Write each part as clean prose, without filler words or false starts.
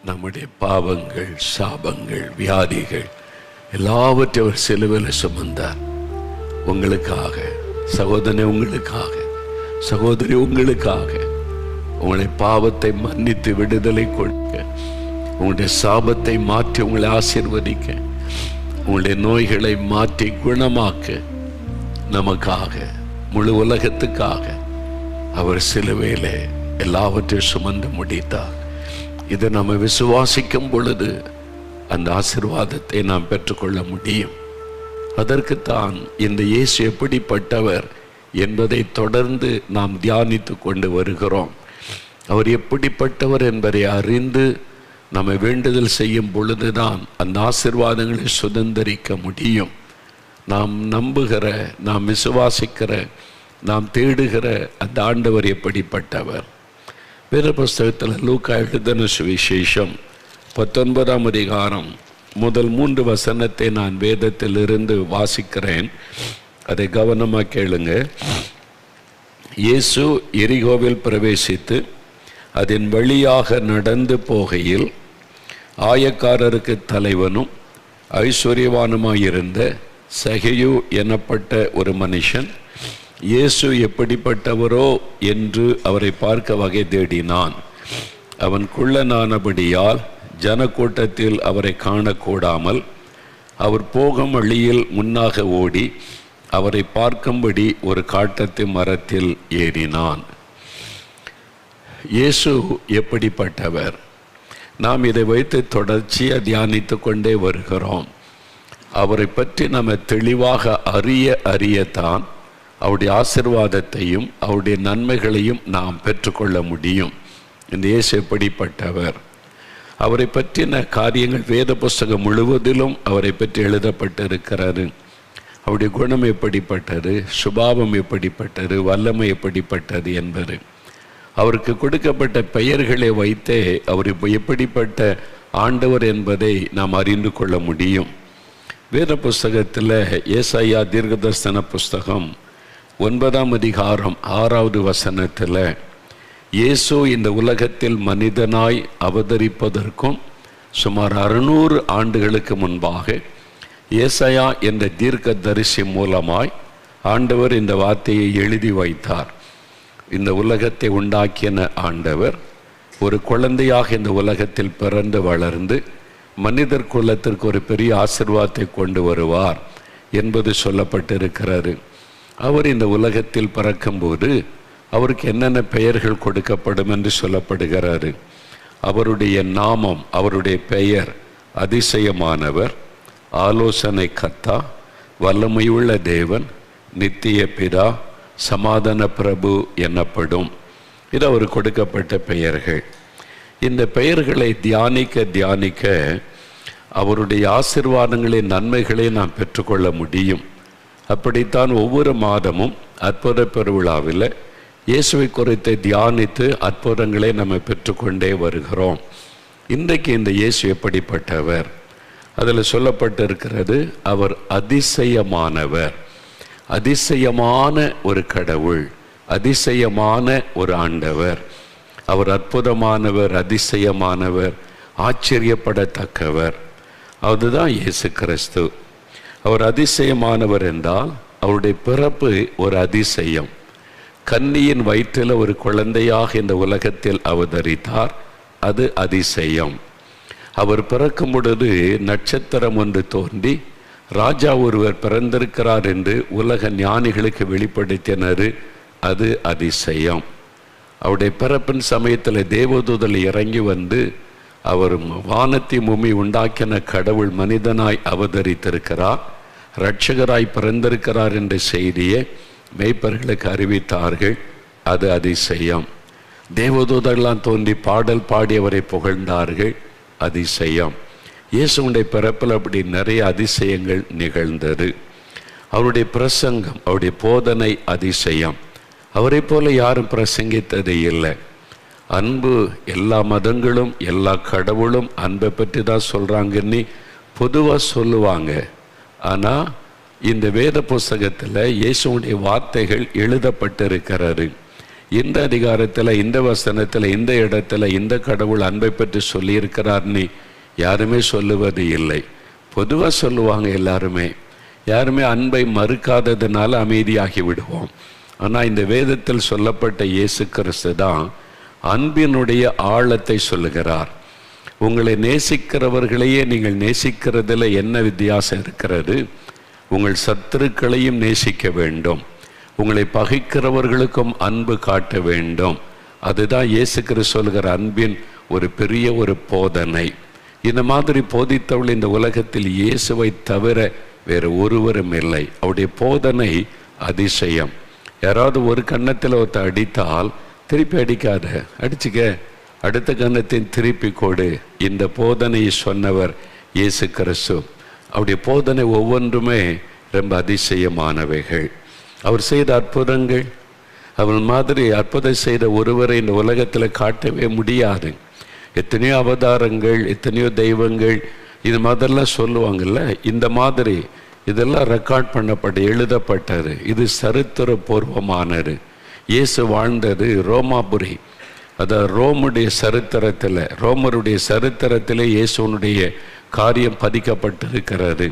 நம்முடைய பாவங்கள், சாபங்கள், வியாதிகள் எல்லாவற்றையும் அவர் சிலுவையில் சுமந்தார். உங்களுக்காக சகோதரனே, உங்களுக்காக சகோதரி, உங்களுக்காக உங்களுடைய பாவத்தை மன்னித்து விடுதலை கொடுக்க, உங்களுடைய சாபத்தை மாற்றி உங்களை ஆசீர்வதிக்க, உங்களுடைய நோய்களை மாற்றி குணமாக்க, நமக்காக முழு உலகத்துக்காக அவர் சிலுவையிலே எல்லாவற்றையும் சுமந்து முடித்தார். இதை நம்ம விசுவாசிக்கும் பொழுது அந்த ஆசீர்வாதத்தை நாம் பெற்றுக்கொள்ள முடியும். அதற்குத்தான் இந்த இயேசு எப்படிப்பட்டவர் என்பதை தொடர்ந்து நாம் தியானித்து கொண்டு வருகிறோம். அவர் எப்படிப்பட்டவர் என்பதை அறிந்து நம்ம வேண்டுதல் செய்யும் பொழுதுதான் அந்த ஆசீர்வாதங்களை சுதந்திரிக்க முடியும். நாம் நம்புகிற, நாம் விசுவாசிக்கிற, நாம் தேடுகிற அந்த ஆண்டவர் எப்படிப்பட்டவர்? வேத புஸ்தகத்தில் லூக்கா எழுதின சுவிசேஷம் 19ஆம் அதிகாரம் முதல் 3 வசனத்தை நான் வேதத்தில் இருந்து வாசிக்கிறேன். அதை கவனமாக கேளுங்க. இயேசு எரிகோவில் பிரவேசித்து அதன் வழியாக நடந்து போகையில் ஆயக்காரருக்கு தலைவனும் ஐஸ்வர்யவானுமாயிருந்த சகேயு எனப்பட்ட ஒரு மனுஷன் இயேசு எப்படிப்பட்டவரோ என்று அவரை பார்க்க வகை தேடினான். அவன் குள்ளனானபடியால் ஜனக்கூட்டத்தில் அவரை காணக்கூடாமல் அவர் போகும் வழியில் முன்னாக ஓடி அவரை பார்க்கும்படி ஒரு காட்டத்து மரத்தில் ஏறினான். இயேசு எப்படிப்பட்டவர்? நாம் இதை வைத்து தொடர்ச்சியாக தியானித்து கொண்டே வருகிறோம். அவரை பற்றி நம்ம தெளிவாக அறியத்தான் அவருடைய ஆசீர்வாதத்தையும் அவருடைய நன்மைகளையும் நாம் பெற்றுக்கொள்ள முடியும். இந்த இயேசு எப்படிப்பட்டவர்? அவரை பற்றின காரியங்கள் வேத புஸ்தகம் முழுவதிலும் அவரை பற்றி எழுதப்பட்டிருக்கிறது. அவருடைய குணம் எப்படிப்பட்டது, சுபாவம் எப்படிப்பட்டது, வல்லமை எப்படிப்பட்டது என்பது. அவருக்கு கொடுக்கப்பட்ட பெயர்களை வைத்தே அவர் எப்படிப்பட்ட ஆண்டவர் என்பதை நாம் அறிந்து கொள்ள முடியும். வேத புஸ்தகத்தில் ஏசாயா தீர்க்கதரிசன புஸ்தகம் 9ஆம் அதிகாரம் 6வது வசனத்தில் இயேசு இந்த உலகத்தில் மனிதனாய் அவதரிப்பதற்கும் சுமார் 600 ஆண்டுகளுக்கு முன்பாக ஏசாயா என்ற தீர்க்கதரிசி மூலமாய் ஆண்டவர் இந்த வார்த்தையை எழுதி வைத்தார். இந்த உலகத்தை உண்டாக்கின ஆண்டவர் ஒரு குழந்தையாக இந்த உலகத்தில் பிறந்து வளர்ந்து மனிதர் குலத்திற்கு ஒரு பெரிய ஆசீர்வாதத்தை கொண்டு வருவார் என்பது சொல்லப்பட்டிருக்கிறது. அவர் இந்த உலகத்தில் பிறக்கும்போது அவருக்கு என்னென்ன பெயர்கள் கொடுக்கப்படும் என்று சொல்லப்படுகிறாரு. அவருடைய நாமம், அவருடைய பெயர் அதிசயமானவர், ஆலோசனை கர்த்தா, வல்லமையுள்ள தேவன், நித்திய பிதா, சமாதான பிரபு எனப்படும். இது அவர் கொடுக்கப்பட்ட பெயர்கள். இந்த பெயர்களை தியானிக்க அவருடைய ஆசீர்வாதங்களின் நன்மைகளை நாம் பெற்றுக்கொள்ள முடியும். அப்படித்தான் ஒவ்வொரு மாதமும் அற்புத பெருவிழாவில் இயேசுவை குறித்து தியானித்து அற்புதங்களை நம்ம பெற்றுக்கொண்டே வருகிறோம். இன்றைக்கு இந்த இயேசு எப்படிப்பட்டவர்? அதில் சொல்லப்பட்டிருக்கிறது, அவர் அதிசயமானவர். அதிசயமான ஒரு கடவுள், அதிசயமான ஒரு ஆண்டவர். அவர் அற்புதமானவர், அதிசயமானவர், ஆச்சரியப்படத்தக்கவர். அதுதான் இயேசு கிறிஸ்து. அவர் அதிசயமானவர் என்றால் அவருடைய பிறப்பு ஒரு அதிசயம். கன்னியின் வயிற்றில் ஒரு குழந்தையாக இந்த உலகத்தில் அவதரித்தார், அது அதிசயம். அவர் பிறக்கும் பொழுது நட்சத்திரம் ஒன்று தோன்றி ராஜா ஒருவர் பிறந்திருக்கிறார் என்று உலக ஞானிகளுக்கு வெளிப்படுத்தினர், அது அதிசயம். அவருடைய பிறப்பின் சமயத்தில் தேவதூதல் இறங்கி வந்து அவர் வானத்தை பூமி உண்டாக்கின கடவுள் மனிதனாய் அவதரித்திருக்கிறார், இரட்சகராய் பிறந்திருக்கிறார் என்ற செய்தியை மேய்ப்பர்களுக்கு அறிவித்தார்கள், அது அதிசயம். தேவதூதர்களாம் தோன்றி பாடல் பாடி அவரை புகழ்ந்தார்கள், அதிசயம். இயேசுடைய பிறப்பில் அப்படி நிறைய அதிசயங்கள் நிகழ்ந்தது. அவருடைய பிரசங்கம், அவருடைய போதனை அதிசயம். அவரை போல யாரும் பிரசங்கித்தது இல்லை. அன்பு, எல்லா மதங்களும் எல்லா கடவுளும் அன்பை பற்றி தான் சொல்கிறாங்கன்னு பொதுவாக சொல்லுவாங்க. ஆனால் இந்த வேத புஸ்தகத்தில் இயேசுடைய வார்த்தைகள் எழுதப்பட்டிருக்கிறது. இந்த அதிகாரத்தில், இந்த வசனத்தில், இந்த இடத்துல இந்த கடவுள் அன்பை பற்றி சொல்லியிருக்கிறார்னு யாருமே சொல்லுவது இல்லை. பொதுவாக சொல்லுவாங்க யாருமே அன்பை மறுக்காததுனால அமைதியாகி விடுவோம். ஆனால் இந்த வேதத்தில் சொல்லப்பட்ட இயேசு கிறிஸ்து தான் அன்பினுடைய ஆழத்தை சொல்லுகிறார். உங்களை நேசிக்கிறவர்களையே நீங்கள் நேசிக்கிறதுல என்ன வித்தியாசம் இருக்கிறது? உங்கள் சத்துருக்களையும் நேசிக்க வேண்டும், உங்களை பகைக்கிறவர்களுக்கும் அன்பு காட்ட வேண்டும். அதுதான் இயேசு கிறிஸ்து சொல்கிற அன்பின் ஒரு பெரிய ஒரு போதனை. இந்த மாதிரி போதித்தவள் இந்த உலகத்தில் இயேசுவை தவிர வேறு ஒருவரும் இல்லை. அவருடைய போதனை அதிசயம். யாராவது ஒரு கன்னத்தில் ஒருத்த அடித்தால் திருப்பி அடிக்காத, அடிச்சுக்க, அடுத்த கன்னத்தின் திருப்பி கொடு. இந்த போதனையை சொன்னவர் இயேசு கிறிஸ்து. அவருடைய போதனை ஒவ்வொன்றுமே ரொம்ப அதிசயமானவைகள். அவர் செய்த அற்புதங்கள், அவர் மாதிரி அற்புதம் செய்த ஒருவரை இந்த உலகத்தில் காட்டவே முடியாது. எத்தனையோ அவதாரங்கள், எத்தனையோ தெய்வங்கள், இது மாதிரிலாம் சொல்லுவாங்கல்ல, இந்த மாதிரி இதெல்லாம் ரெக்கார்ட் பண்ணப்பட்டு எழுதப்பட்டது. இது சரித்திர பூர்வமானது. இயேசு வாழ்ந்தது ரோமாபுரி, அதாவது ரோமுடைய சரித்திரத்தில், ரோமருடைய சரித்திரத்தில் இயேசுனுடைய காரியம் பதிக்கப்பட்டிருக்கிறது.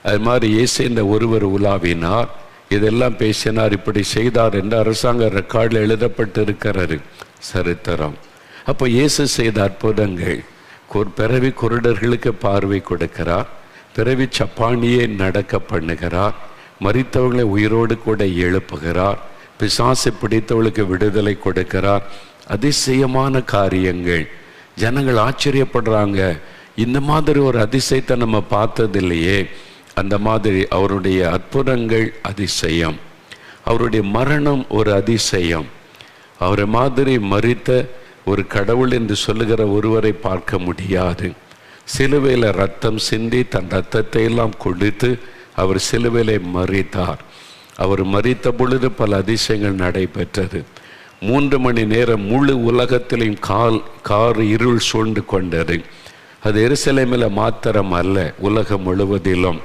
அது மாதிரி இயேசு இந்த ஒருவர் உலாவினார், இதெல்லாம் பேசினார், இப்படி செய்தார் என்று அரசாங்க ரெக்கார்டில் எழுதப்பட்டிருக்கிறது சரித்திரம். அப்போ இயேசு செய்த அற்புதங்கள், பிறவி குருடர்களுக்கு பார்வை கொடுக்கிறார், பிறவி சப்பானியை நடக்க பண்ணுகிறார், மரித்தவர்களை உயிரோடு கூட எழுப்புகிறார், பிசாசு பிடித்தவளுக்கு விடுதலை கொடுக்கிறார். அதிசயமான காரியங்கள். ஜனங்கள் ஆச்சரியப்படுறாங்க, இந்த மாதிரி ஒரு அதிசயத்தை நம்ம பார்த்ததில்லையே. அந்த மாதிரி அவருடைய அற்புதங்கள் அதிசயம். அவருடைய மரணம் ஒரு அதிசயம். அவரை மாதிரி மரித்த ஒரு கடவுள் என்று சொல்லுகிற ஒருவரை பார்க்க முடியாது. சிலுவையில் ரத்தம் சிந்தி தன் ரத்தத்தை எல்லாம் கொடுத்து அவர் சிலுவையிலே மரித்தார். அவர் மரித்த பொழுது பல அதிசயங்கள் நடைபெற்றது. 3 மணி நேரம் முழு உலகத்திலையும் கார் இருள் சூழ்ந்து கொண்டது. அது எருசலேமில் மாத்திரம் அல்ல, உலகம் முழுவதிலும்.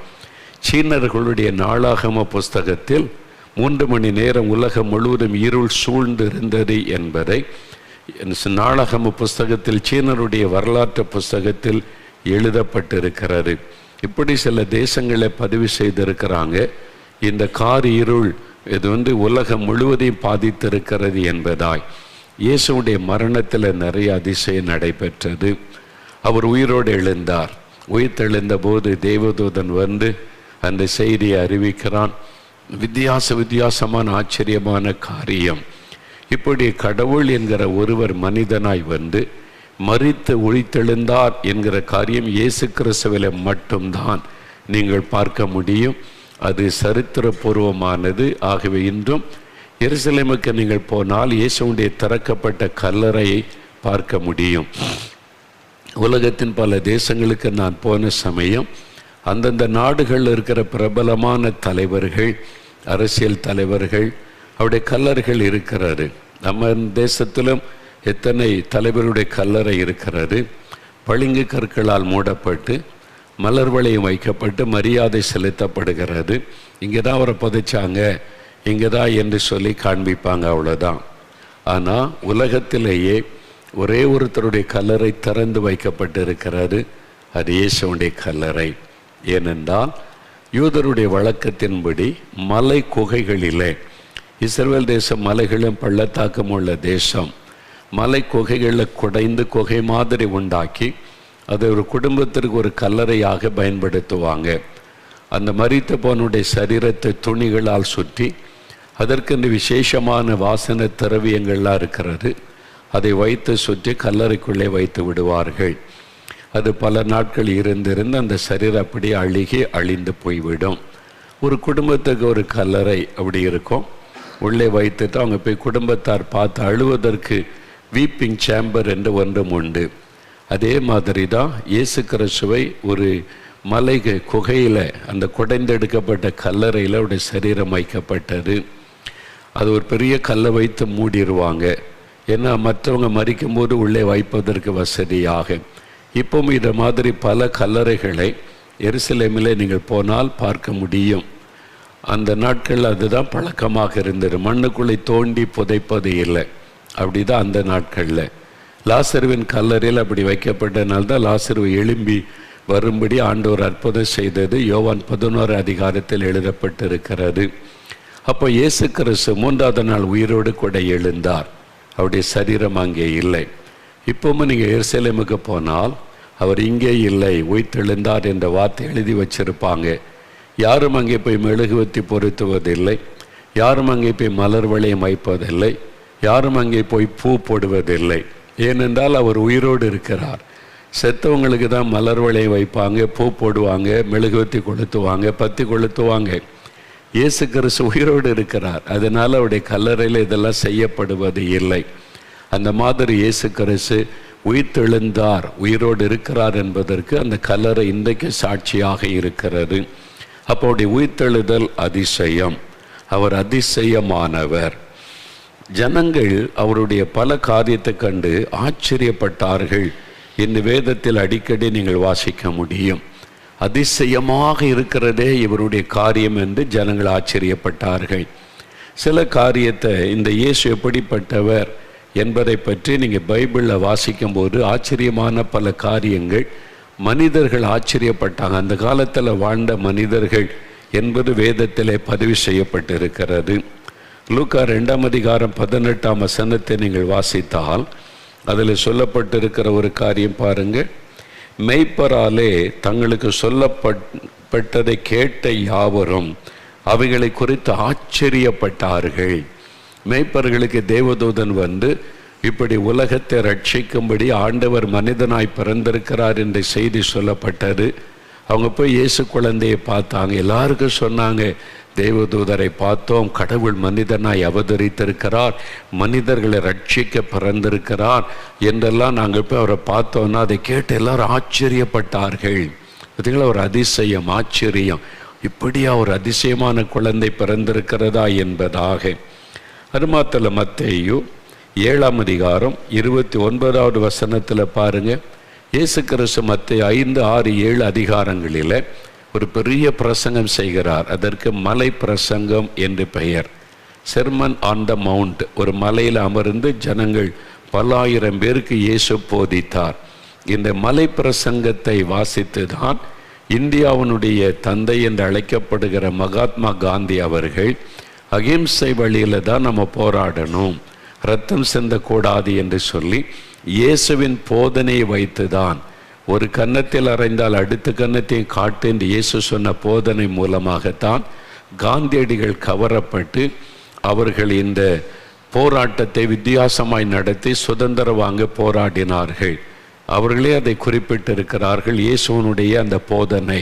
சீனர்களுடைய நாளாகம புஸ்தகத்தில் 3 மணி நேரம் உலகம் முழுவதும் இருள் சூழ்ந்து இருந்தது என்பதை நாளாகம புஸ்தகத்தில், சீனருடைய வரலாற்று புஸ்தகத்தில் எழுதப்பட்டிருக்கிறது. இப்படி சில தேசங்களை பதிவு செய்திருக்கிறாங்க. இந்த கார் இருள் இது உலகம் முழுவதையும் பாதித்திருக்கிறது என்பதாய். இயேசுடைய மரணத்தில் நிறைய அதிசயம் நடைபெற்றது. அவர் உயிரோடு எழுந்தார். உயிர்த்தெழுந்த போது தேவதூதன் வந்து அந்த செய்தியை அறிவிக்கிறான். வித்தியாசமான ஆச்சரியமான காரியம். இப்படி கடவுள் என்கிற ஒருவர் மனிதனாய் வந்து மரித்து உயிர்த்தெழுந்தார் என்கிற காரியம் இயேசு கிறிஸ்துவிலே மட்டும்தான் நீங்கள் பார்க்க முடியும். அது சரித்திரபூர்வமானது. ஆகவே இன்றும் எருசலேமுக்கு நீங்கள் போனால் இயேசுடைய திறக்கப்பட்ட கல்லறையை பார்க்க முடியும். உலகத்தின் பல தேசங்களுக்கு நான் போன சமயம் அந்தந்த நாடுகளில் இருக்கிற பிரபலமான தலைவர்கள், அரசியல் தலைவர்கள், அவருடைய கல்லறைகள் இருக்கிறது. நம்ம தேசத்திலும் எத்தனை தலைவருடைய கல்லறை இருக்கிறது. பளிங்கு கற்களால் மூடப்பட்டு மலர் வளையம் வைக்கப்பட்டு மரியாதை செலுத்தப்படுகிறது. இங்கே தான் அவரை புதைச்சாங்க, இங்கே தான் என்று சொல்லி காண்பிப்பாங்க, அவ்வளோதான். ஆனால் உலகத்திலேயே ஒரே ஒருத்தருடைய கல்லறை திறந்து வைக்கப்பட்டு இருக்கிறது. அது இயேசுடைய கல்லறை. ஏனென்றால் யூதருடைய வழக்கத்தின்படி மலை குகைகளிலே, இஸ்ரவேல் தேசம் மலைகளும் பள்ளத்தாக்கும் உள்ள தேசம், மலை குகைகளில் குடைந்து குகை மாதிரி உண்டாக்கி அதை ஒரு குடும்பத்திற்கு ஒரு கல்லறையாக பயன்படுத்துவாங்க. அந்த மரித்த போனுடைய சரீரத்தை துணிகளால் சுற்றி அதற்கு விசேஷமான வாசனை திரவியங்கள்லாம் இருக்கிறது. அதை வைத்து சுற்றி கல்லறைக்குள்ளே வைத்து விடுவார்கள். அது பல நாட்கள் இருந்திருந்து அந்த சரீரம் அப்படியே அழுகி அழிந்து போய்விடும். ஒரு குடும்பத்துக்கு ஒரு கல்லறை அப்படி இருக்கும். உள்ளே வைத்துட்டு அவங்க போய் குடும்பத்தார் பார்த்து அழுவதற்கு வீப்பிங் சேம்பர் என்று ஒன்றும் உண்டு. அதே மாதிரி தான் இயேசு கிறிஸ்துவை ஒரு மலை குகையில், அந்த குடைந்தெடுக்கப்பட்ட கல்லறையில் அவருடைய சரீரம் வைக்கப்பட்டது. அது ஒரு பெரிய கல்லை வைத்து மூடிடுவாங்க. ஏன்னா மற்றவங்க மரிக்கும்போது உள்ளே வைப்பதற்கு வசதியாக. இப்பவும் இதை மாதிரி பல கல்லறைகளை எருசலேமில் நீங்கள் போனால் பார்க்க முடியும். அந்த நாட்களில் அதுதான் பழக்கமாக இருந்தது. மண்ணுக்குள்ளே தோண்டி புதைப்பது இல்லை. அப்படி தான் அந்த நாட்களில். லாசருவின் கல்லறையில் அப்படி வைக்கப்பட்டனால்தான் லாசரு எழும்பி வரும்படி ஆண்டவர் அற்புதம் செய்தது யோவான் 11 அதிகாரத்தில் எழுதப்பட்டிருக்கிறது. அப்போ இயேசு கிறிஸ்து 3ஆவது நாள் உயிரோடு கூட எழுந்தார். அவருடைய சரீரம் அங்கே இல்லை. இப்போவும் நீங்கள் எருசலேமுக்கு போனால் அவர் இங்கே இல்லை, உயிர்த்தெழுந்தார் என்ற வார்த்தை எழுதி வச்சிருப்பாங்க. யாரும் அங்கே போய் மெழுகுவத்தி பொருத்துவதில்லை, யாரும் அங்கே போய் மலர் வளையம் வைப்பதில்லை, யாரும் அங்கே போய் பூ போடுவதில்லை. ஏனென்றால் அவர் உயிரோடு இருக்கிறார். செத்தவங்களுக்கு தான் மலர் வளையம் வைப்பாங்க, பூ போடுவாங்க, மெழுகுவத்தி கொளுத்துவாங்க, பத்தி கொளுத்துவாங்க. இயேசு கிறிஸ்து உயிரோடு இருக்கிறார். அதனால் அவருடைய கல்லறையில் இதெல்லாம் செய்யப்படுவது இல்லை. அந்த மாதிரி இயேசு கிறிஸ்து உயிர்த்தெழுந்தார், உயிரோடு இருக்கிறார் என்பதற்கு அந்த கல்லறை இன்றைக்கு சாட்சியாக இருக்கிறது. அப்போ அவருடைய உயிர்த்தெழுதல் அதிசயம். அவர் அதிசயமானவர். ஜனங்கள் அவருடைய பல காரியத்தை கண்டு ஆச்சரியப்பட்டார்கள். இந்த வேதத்தில் அடிக்கடி நீங்கள் வாசிக்க முடியும். அதிசயமாக இருக்கிறதே இவருடைய காரியம் என்று ஜனங்கள் ஆச்சரியப்பட்டார்கள். சில காரியத்தை இந்த இயேசு எப்படிப்பட்டவர் என்பதை பற்றி நீங்கள் பைபிளில் வாசிக்கும்போது ஆச்சரியமான பல காரியங்கள் மனிதர்கள் ஆச்சரியப்பட்டாங்க. அந்த காலத்தில் வாழ்ந்த மனிதர்கள் என்பது வேதத்திலே பதிவு செய்யப்பட்டிருக்கிறது. லூக்கா 2ஆம் அதிகாரம் 18ஆம் வசனத்தை நீங்கள் வாசித்தால் அதில் சொல்லப்பட்டிருக்கிற ஒரு காரியம் பாருங்கள். மெய்ப்பராலே தங்களுக்கு சொல்லப்பட்டதை கேட்ட யாவரும் அவைகளை குறித்து ஆச்சரியப்பட்டார்கள். மெய்ப்பர்களுக்கு தேவதூதன் வந்து இப்படி உலகத்தை ரட்சிக்கும்படி ஆண்டவர் மனிதனாய் பிறந்திருக்கிறார் என்ற செய்தி சொல்லப்பட்டது. அவங்க போய் இயேசு குழந்தையை பார்த்தாங்க. எல்லாருக்கும் சொன்னாங்க, தேவதூதரை பார்த்தோம், கடவுள் மனிதனாய் அவதரித்திருக்கிறார், மனிதர்களை ரட்சிக்க பிறந்திருக்கிறார் என்றெல்லாம் நாங்கள் போய் அவரை பார்த்தோன்னா அதை கேட்டு எல்லாரும் ஆச்சரியப்பட்டார்கள். பார்த்தீங்களா, ஒரு அதிசயம், ஆச்சரியம். இப்படியா ஒரு அதிசயமான குழந்தை பிறந்திருக்கிறதா என்பதாக. அது மாத்திர மத்தேயு 7ஆம் அதிகாரம் 29வது வசனத்தில் பாருங்க. இயேசு கிறிஸ்து மத்தேயு 5, 6, 7 அதிகாரங்களில் ஒரு பெரிய பிரசங்கம் செய்கிறார். அதற்கு மலை பிரசங்கம் என்று பெயர். Sermon on the mount. ஒரு மலையில் அமர்ந்து ஜனங்கள் பல ஆயிரம் பேருக்கு இயேசு போதித்தார். இந்த மலை பிரசங்கத்தை வாசித்து தான் இந்தியாவினுடைய தந்தை என்று அழைக்கப்படுகிற மகாத்மா காந்தி அவர்கள் அகிம்சை வழியில் தான் நம்ம போராடணும், ரத்தம் சிந்தக்கூடாது என்று சொல்லி இயேசுவின் போதனையை வைத்து தான் ஒரு கன்னத்தில் அறைந்தால் அடுத்த கன்னத்தையும் காட்டு என்று இயேசு சொன்ன போதனை மூலமாகத்தான் காந்தியடிகள் கவரப்பட்டு அவர்கள் இந்த போராட்டத்தை வித்தியாசமாய் நடத்தி சுதந்திரம் வாங்க போராடினார்கள். அவர்களே அதை குறிப்பிட்டிருக்கிறார்கள். இயேசுவனுடைய அந்த போதனை.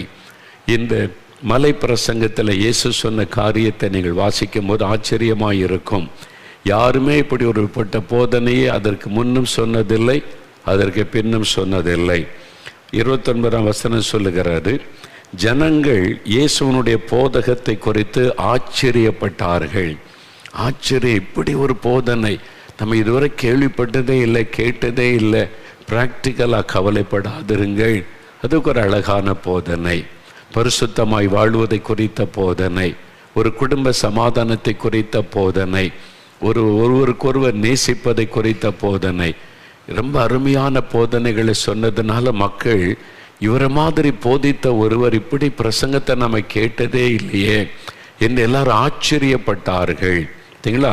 இந்த மலை பிரசங்கத்தில் இயேசு சொன்ன காரியத்தை நீங்கள் வாசிக்கும் போது ஆச்சரியமாக இருக்கும். யாருமே இப்படி ஒருபட்ட போதனையை அதற்கு முன்னும் சொன்னதில்லை, அதற்கு பின்னும் சொன்னதில்லை. 29ஆம் வசனம் சொல்லுகிறது, ஜனங்கள் இயேசுவனுடைய போதகத்தை குறித்து ஆச்சரியப்பட்டார்கள். ஆச்சரியம், இப்படி ஒரு போதனை நம்ம இதுவரை கேள்விப்பட்டதே இல்லை, கேட்டதே இல்லை. பிராக்டிக்கலாக கவலைப்படாதிருங்கள். அதுக்கு ஒரு அழகான போதனை. பரிசுத்தமாய் வாழ்வதை குறித்த போதனை, ஒரு குடும்ப சமாதானத்தை குறித்த போதனை, ஒருவருக்கொருவர் நேசிப்பதை குறித்த போதனை. ரொம்ப அருமையான போதனைகளை சொன்னதுனால மக்கள் இவரை மாதிரி போதித்த ஒருவர் இப்படி பிரசங்கத்தை நம்ம கேட்டதே இல்லையே என்று எல்லாரும் ஆச்சரியப்பட்டார்கள்.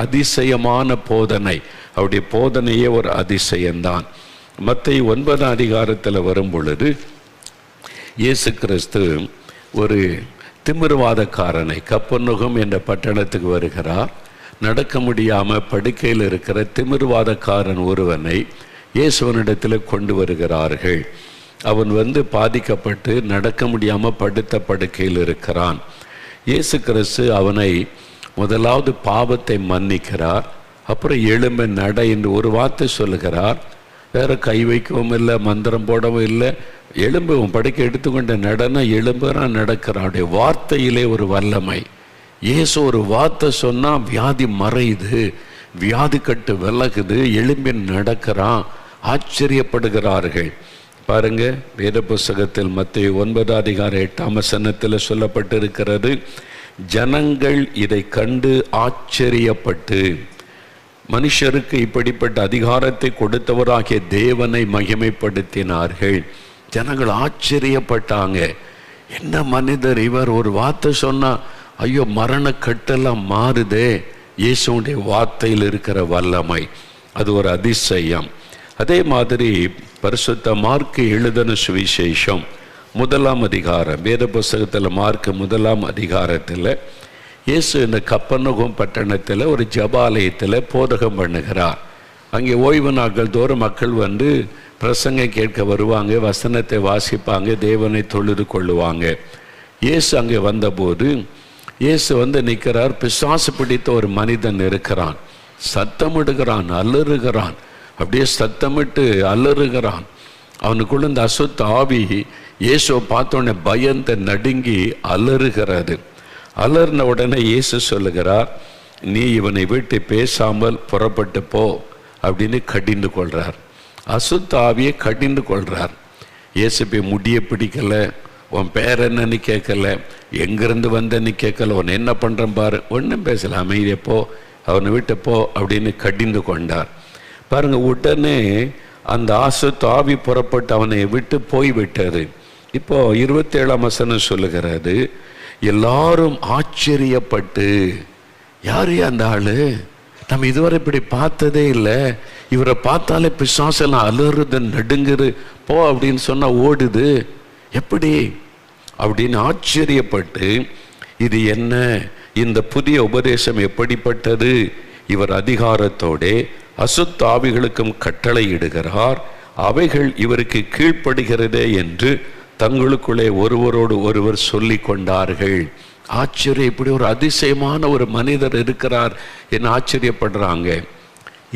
அதிசயமான போதனை. அவருடைய போதனையே ஒரு அதிசயம்தான். மத்தேயு 9ஆம் அதிகாரத்தில் வரும் பொழுது இயேசு கிறிஸ்து ஒரு திமிர்வாதக்காரனை, கப்பர்நகூம் என்ற பட்டணத்துக்கு வருகிறார். நடக்க முடியாமல் படுக்கையில் இருக்கிற திமிர்வாதக்காரன் ஒருவனை இயேசுவனிடத்தில் கொண்டு வருகிறார்கள். அவன் பாதிக்கப்பட்டு நடக்க முடியாமல் படுத்த படுக்கையில் இருக்கிறான். இயேசு கிறிஸ்து அவனை முதலாவது பாவத்தை மன்னிக்கிறார். அப்புறம் எழும்ப நட என்று ஒரு வார்த்தை சொல்லுகிறார். வேற கை வைக்கவும் இல்லை, மந்திரம் போடவும் இல்லை. எலும்பும் படுக்கை எடுத்துக்கொண்ட நடன எலும்புறான், நடக்கிறான். அவருடைய வார்த்தையிலே ஒரு வல்லமை. இயேசு ஒரு வார்த்தை சொன்னால் வியாதி மறையுது, வியாதி கட்டு விலகுது, எலும்பின் நடக்கிறான். ஆச்சரியப்படுகிறார்கள். பாருங்க, வேத புஸ்தகத்தில் மத்தேயு 9ஆம் அதிகாரம் 8ஆம் வசனத்தில் சொல்லப்பட்டிருக்கிறது, ஜனங்கள் இதை கண்டு ஆச்சரியப்பட்டு, மனுஷருக்கு இப்படிப்பட்ட அதிகாரத்தை கொடுத்தவராகிய தேவனை மகிமைப்படுத்தினார்கள். ஜனங்கள் ஆச்சரியப்பட்டாங்க. என்ன மனிதர் இவர், ஒரு வார்த்தை சொன்னா ஐயோ மரண கட்டெல்லாம் மாறுதே. இயேசுடைய வார்த்தையில் இருக்கிற வல்லமை, அது ஒரு அதிசயம். அதே மாதிரி பரிசுத்த மார்க்கு எழுதின சுவிசேஷம் 1ஆம் அதிகாரம், வேத புஸ்தகத்தில் மார்க்கு 1ஆம் அதிகாரத்தில் இயேசு இந்த கப்பர்நகூம் பட்டணத்தில் ஒரு ஜெபாலயத்தில் போதகம் பண்ணுகிறார். அங்கே ஓய்வு நாட்கள் தோறும் மக்கள் வந்து பிரசங்கம் கேட்க வருவாங்க, வசனத்தை வாசிப்பாங்க, தேவனை தொழுது கொள்ளுவாங்க. இயேசு அங்கே வந்தபோது இயேசு வந்து நிற்கிறார். பிசாசு பிடித்த ஒரு மனிதன் இருக்கிறான். சத்தமிடுகிறான், அலறுகிறான், அப்படியே சத்தமிட்டு அலறுகிறான். அவனுக்குள்ள இந்த அசுத்த ஆவி இயேசுவை பார்த்தோன்னே பயந்து நடுங்கி அலறுகிறது. அலர்ன உடனே இயேசு சொல்லுகிறார், நீ இவனை விட்டு பேசாமல் புறப்பட்டு போ அப்படின்னு கடிந்து கொள்றார். அசுத்த ஆவியை கடிந்து கொள்றார். இயேசு போய் முடிய பிடிக்கல, உன் பேர் என்னன்னு கேட்கல, எங்கிருந்து வந்தன்னு கேட்கல, உன் என்ன பண்றேன் பாரு, ஒன்றும் பேசல, அமைதியை போ, அவனை விட்டு போ அப்படின்னு கடிந்து கொண்டார். பாருங்க, உடனே அந்த அசுத்த ஆவி புறப்பட்டு அவனை விட்டு போய்விட்டது. இப்போ 27ஆம் வசனம் சொல்லுகிறது, எல்லாரும் ஆச்சரியப்பட்டு, யாரு அந்த ஆளு, நம்ம இதுவரை இப்படி பார்த்ததே இல்லை, இவரை பார்த்தாலே பிசாசெல்லாம் அலறுது, நடுங்குது, போ அப்படின்னு சொன்னா ஓடுது, எப்படி அப்படின்னு ஆச்சரியப்பட்டு, இது என்ன, இந்த புதிய உபதேசம் எப்படிப்பட்டது, இவர் அதிகாரத்தோட அசுத்த ஆவிகளுக்கும் கட்டளை இடுகிறார், அவைகள் இவருக்கு கீழ்ப்படுகிறதே என்று தங்களுக்குள்ளே ஒருவரோடு ஒருவர் சொல்லி கொண்டார்கள். ஆச்சரியம், இப்படி ஒரு அதிசயமான ஒரு மனிதர் இருக்கிறார் என்று ஆச்சரியப்படுறாங்க.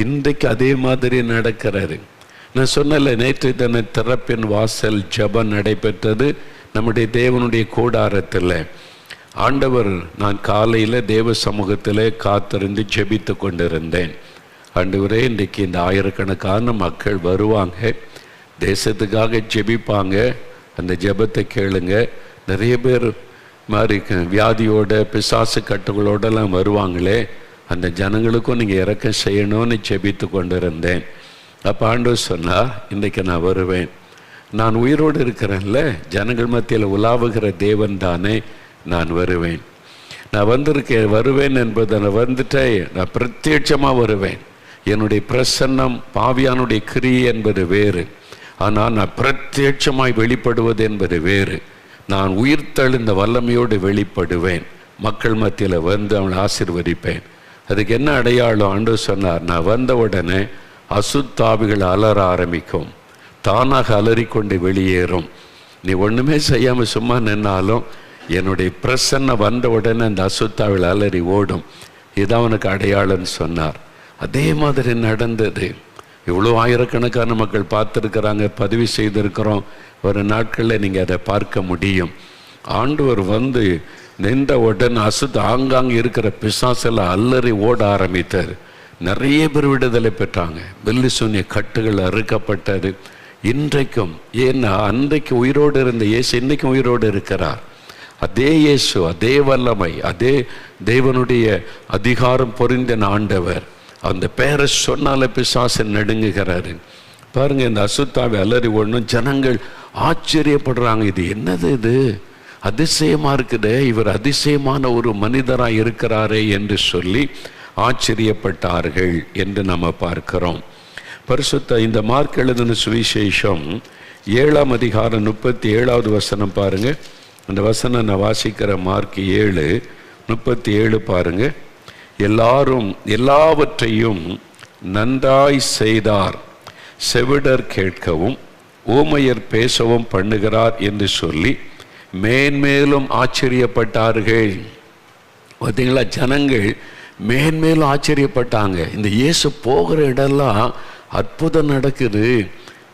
இன்றைக்கு அதே மாதிரி நடக்கிறாரு. நான் சொன்னல, நேற்று தின திறப்பின் வாசல் ஜெபம் நடைபெற்றது நம்முடைய தேவனுடைய கூடாரத்தில். ஆண்டவர், நான் காலையில் தேவ சமூகத்தில் காத்திருந்து ஜெபித்து கொண்டிருந்தேன். ஆண்டவரே, இன்றைக்கு இந்த ஆயிரக்கணக்கான மக்கள் வருவாங்க, தேசத்துக்காக ஜெபிப்பாங்க, அந்த ஜெபத்தை கேளுங்க. நிறைய பேர் மாதிரி வியாதியோட பிசாசு கட்டுகளோடலாம் வருவாங்களே, அந்த ஜனங்களுக்கும் நீங்கள் இறக்கம் செய்யணும்னு ஜெபித்து கொண்டிருந்தேன். அப்போ ஆண்டவர் சொன்னார், இன்றைக்கு நான் வருவேன், நான் உயிரோடு இருக்கிறேன்ல, ஜனங்கள் மத்தியில் உலாவுகிற தேவன் தானே, நான் வருவேன், நான் வந்திருக்கேன், வருவேன் என்பதை நான் வந்துட்டேன், நான் பிரத்யட்சமாக வருவேன். என்னுடைய பிரசன்னம் பாவியானுடைய கிரியை என்பது வேறு, ஆனால் நான் பிரத்யட்சமாய் வெளிப்படுவது என்பது வேறு. நான் உயிர்த்தெழுந்த வல்லமையோடு வெளிப்படுவேன், மக்கள் மத்தியில் வந்து அவனை ஆசீர்வதிப்பேன். அதுக்கு என்ன அடையாளம்? ஆண்டவர் சொன்னார், நான் வந்த உடனே அசுத்தாவிகள் அலற ஆரம்பிக்கும், தானாக அலறிக்கொண்டு வெளியேறும். நீ ஒன்றுமே செய்யாமல் சும்மா நின்னாலும் என்னுடைய பிரசன்னம் வந்த உடனே அந்த அசுத்தாவிகள் அலறி ஓடும். இதான் அவனுக்கு அடையாளம்னு சொன்னார். அதே மாதிரி நடந்தது. இவ்வளோ ஆயிரக்கணக்கான மக்கள் பார்த்துருக்கிறாங்க, பதிவு செய்திருக்கிறோம். ஒரு நாட்களில் நீங்கள் அதை பார்க்க முடியும். ஆண்டவர் வந்து நின்ற உடனே ஆங்காங்க இருக்கிற பிசாசெல்லாம் அல்லறி ஓட ஆரம்பித்தார். நிறைய பேர் விடுதலை பெற்றாங்க, வெள்ளி சூன்ய கட்டுகள் அறுக்கப்பட்டது. இன்றைக்கும், ஏன்னா அன்றைக்கு உயிரோடு இருந்த இயேசு இன்னைக்கும் உயிரோடு இருக்கிறார். அதே இயேசு, அதே வல்லமை, அதே தேவனுடைய அதிகாரம் பொருந்தின ஆண்டவர். அந்த பேரை சொன்னால பிசாசு நடுங்குகிறாரு. பாருங்க, இந்த அசுத்தாவை அலறி ஓடணும். ஜனங்கள் ஆச்சரியப்படுறாங்க, இது என்னது, இது அதிசயமா இருக்குதே, இவர் அதிசயமான ஒரு மனிதராக இருக்கிறாரே என்று சொல்லி ஆச்சரியப்பட்டார்கள் என்று நம்ம பார்க்கிறோம். பரிசுத்த இந்த மார்க் எழுதின சுவிசேஷம் 7ஆம் அதிகாரம் 37வது வசனம் பாருங்க. அந்த வசனம் நான் வாசிக்கிற மார்க் 7:37 பாருங்க. எல்லாரும் எல்லாவற்றையும் நன்றாய் செய்தார், செவிடர் கேட்கவும் ஊமையர் பேசவும் பண்ணுகிறார் என்று சொல்லி மேன்மேலும் ஆச்சரியப்பட்டார்கள். பார்த்தீங்களா, ஜனங்கள் மேன்மேலும் ஆச்சரியப்பட்டாங்க. இந்த இயேசு போகிற இடம்லாம் அற்புதம் நடக்குது